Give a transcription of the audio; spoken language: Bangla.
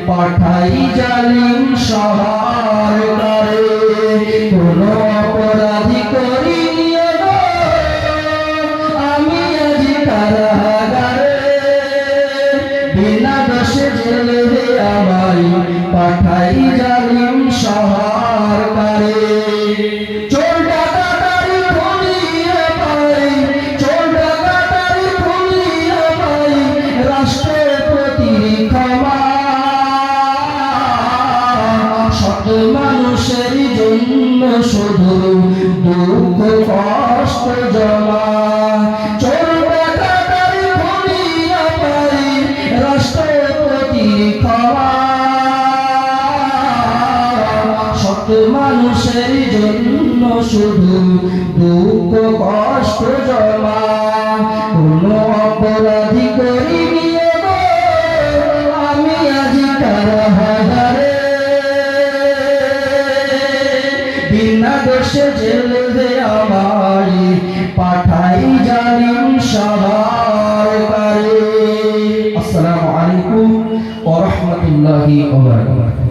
পাঠাই জালিম সরকারে। কোন অপরাধী করিনি আমি আজ কারাগারে, বিনা দোষে জেলে আমায় পাঠাই জালিম সরকারে। চোর ডাকাতারি খুলিয়ে পাই, চোর ডাকাতারি খুলিয়ে পাই, রাষ্ট্রের প্রতি ক্ষমা। শত মানুষের জন্য শুধু দুঃখ কষ্ট জমা। চোর ডাকাতারি খুলিয়ে পাই, রাষ্ট্রের প্রতি ক্ষমা। শত মানুষের জন্য শুধু দুঃখ কষ্ট জমা। কোন অপরাধী করিনি আমি আজ কারাগারে, বিনা দোষে জেলে আমায় পাঠাই জালিম সরকারে। আসসালামু আলাইকুম ওয়া রাহমাতুল্লাহি ওয়া বারাকাতুহু।